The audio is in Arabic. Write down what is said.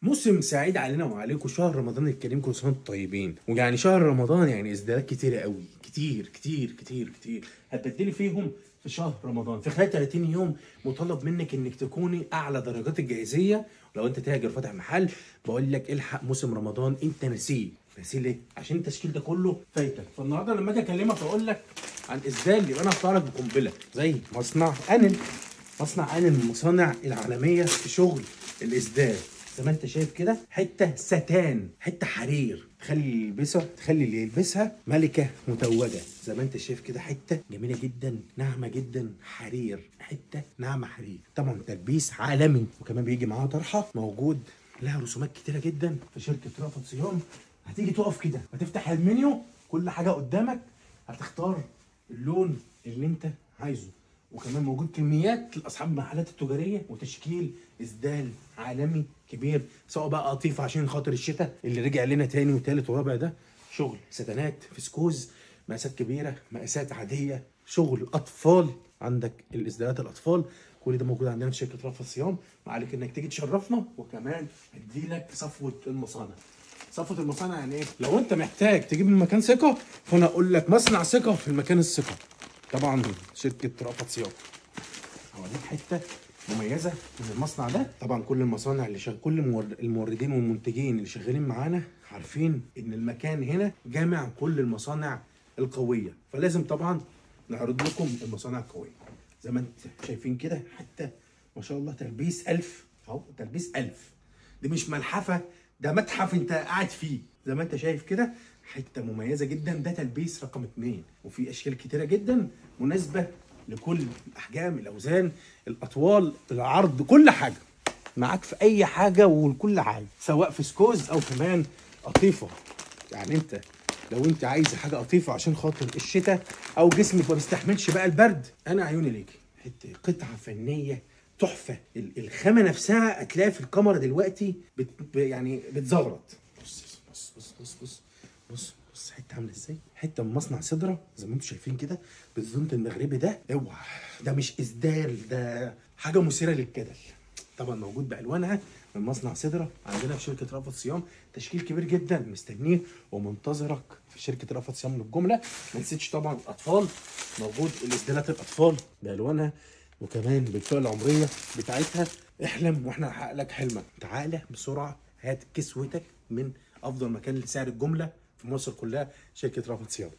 موسم سعيد علينا وعليكم، شهر رمضان الكريم، كل سنه وانتم طيبين. ويعني شهر رمضان يعني اصدارات كتيره قوي، كتير كتير كتير كتير هتبدلي فيهم. في شهر رمضان في خلال 30 يوم مطالب منك انك تكوني اعلى درجات الجاهزيه. ولو انت تاجر فاتح محل بقول لك الحق موسم رمضان، انت ناسيه ليه؟ عشان التشكيل ده كله فايتك. فالنهارده لما اجي اكلمك اقول لك عن اسدال، يبقى انا هطلع لك بقنبله زي مصنع انل. مصنع انل من المصانع العالميه في شغل الاسدال. زي ما انت شايف كده، حته ستان، حته حرير، تخلي اللي يلبسها ملكه متوجه. زي ما انت شايف كده، حته جميله جدا، ناعمه جدا، حرير، حته ناعمه حرير. طبعا تلبيس عالمي، وكمان بيجي معاها طرحه موجود لها رسومات كتيره جدا في شركه رأفت صيام. هتيجي تقف كده هتفتح المنيو، كل حاجه قدامك، هتختار اللون اللي انت عايزه. وكمان موجود كميات لاصحاب المحلات التجاريه، وتشكيل اسدال عالمي كبير، سواء بقى قطيفه عشان خاطر الشتاء اللي رجع لنا تاني وتالت ورابع. ده شغل ستانات، فسكوز، مقاسات كبيره، مقاسات عاديه، شغل اطفال. عندك الاسدالات الاطفال، كل ده موجود عندنا في شركه رأفت صيام. ما عليك انك تيجي تشرفنا، وكمان اديلك صفوه المصانع. صفوه المصانع يعني ايه؟ لو انت محتاج تجيب من مكان ثقه، فانا اقول لك مصنع ثقه في المكان الثقه. طبعا شركه رأفت صيام. هوريك حته مميزه من المصنع ده. طبعا كل المصانع كل الموردين والمنتجين اللي شغالين معانا عارفين ان المكان هنا جامع كل المصانع القويه، فلازم طبعا نعرض لكم المصانع القويه. زي ما انت شايفين كده، حتى ما شاء الله تلبيس 1000 اهو، تلبيس 1000. دي مش ملحفه، ده متحف انت قاعد فيه. زي ما انت شايف كده، حته مميزه جدا. ده تلبيس رقم 2، وفي اشكال كتيره جدا مناسبه لكل الاحجام، الاوزان، الاطوال، العرض، كل حاجه معاك في اي حاجه وكل حاجه، سواء في سكوز او كمان قطيفه. يعني انت لو انت عايز حاجه قطيفه عشان خاطر الشتاء، او جسمك ما بيستحملش بقى البرد، انا عيوني ليكي. حته قطعه فنيه تحفه. الخامه نفسها هتلاقي في الكاميرا دلوقتي يعني بتزغرط. بص بص بص بص بص بص بص، حته عامله ازاي؟ حته من مصنع سدره زي ما انتم شايفين كده، بالزنط المغربي ده. اوعى، ده مش اسدال، ده حاجه مثيره للجدل. طبعا موجود بالوانها من مصنع سدره عندنا في شركه رأفت صيام. تشكيل كبير جدا مستنيه ومنتظرك في شركه رأفت صيام للجمله. ما نسيتش طبعا الاطفال، موجود الاسدالات الاطفال بالوانها، وكمان بالفئه العمريه بتاعتها. احلم واحنا نحقق لك حلمك. تعالى بسرعه، هات كسوتك من افضل مكان لسعر الجمله في مصر كلها، شركه رأفت صيام.